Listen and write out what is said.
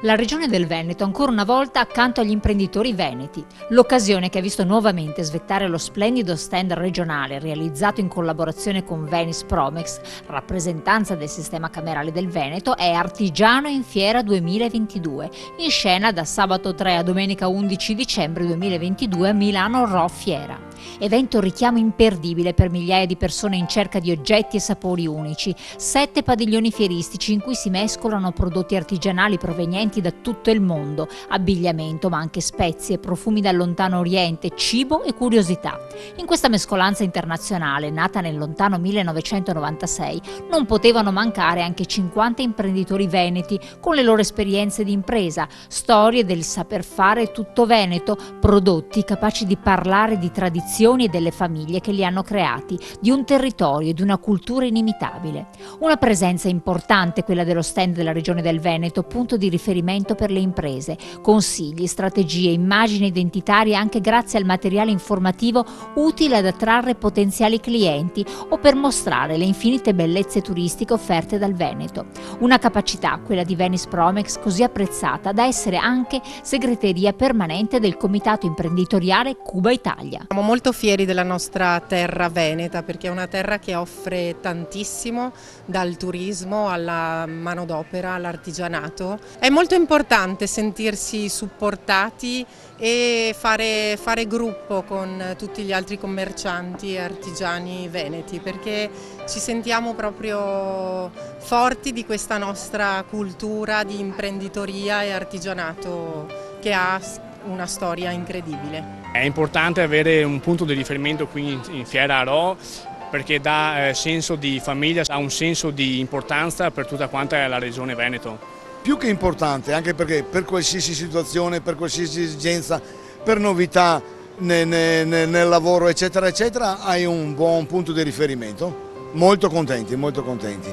La Regione del Veneto ancora una volta accanto agli imprenditori veneti. L'occasione che ha visto nuovamente svettare lo splendido stand regionale realizzato in collaborazione con Venice Promex, rappresentanza del sistema camerale del Veneto, è Artigiano in Fiera 2022, in scena da sabato 3 a domenica 11 dicembre 2022 a Milano Rho Fiera. Evento richiamo imperdibile per migliaia di persone in cerca di oggetti e sapori unici, 7 padiglioni fieristici in cui si mescolano prodotti artigianali provenienti da tutto il mondo, abbigliamento ma anche spezie, profumi dal lontano oriente, cibo e curiosità. In questa mescolanza internazionale, nata nel lontano 1996, non potevano mancare anche 50 imprenditori veneti con le loro esperienze di impresa, storie del saper fare tutto veneto, prodotti capaci di parlare di tradizioni e delle famiglie che li hanno creati, di un territorio e di una cultura inimitabile. Una presenza importante quella dello stand della Regione del Veneto, punto di riferimento per le imprese, consigli, strategie, immagini identitarie anche grazie al materiale informativo utile ad attrarre potenziali clienti o per mostrare le infinite bellezze turistiche offerte dal Veneto. Una capacità, quella di Venice Promex, così apprezzata da essere anche segreteria permanente del Comitato Imprenditoriale Cuba Italia. Siamo molto fieri della nostra terra veneta perché è una terra che offre tantissimo, dal turismo alla manodopera, all'artigianato. È molto importante sentirsi supportati e fare gruppo con tutti gli altri commercianti e artigiani veneti perché ci sentiamo proprio forti di questa nostra cultura di imprenditoria e artigianato che ha una storia incredibile. È importante avere un punto di riferimento qui in Fiera Rho perché dà senso di famiglia, ha un senso di importanza per tutta quanta la regione Veneto. Più che importante, anche perché per qualsiasi situazione, per qualsiasi esigenza, per novità nel lavoro eccetera eccetera, hai un buon punto di riferimento. Molto contenti, molto contenti.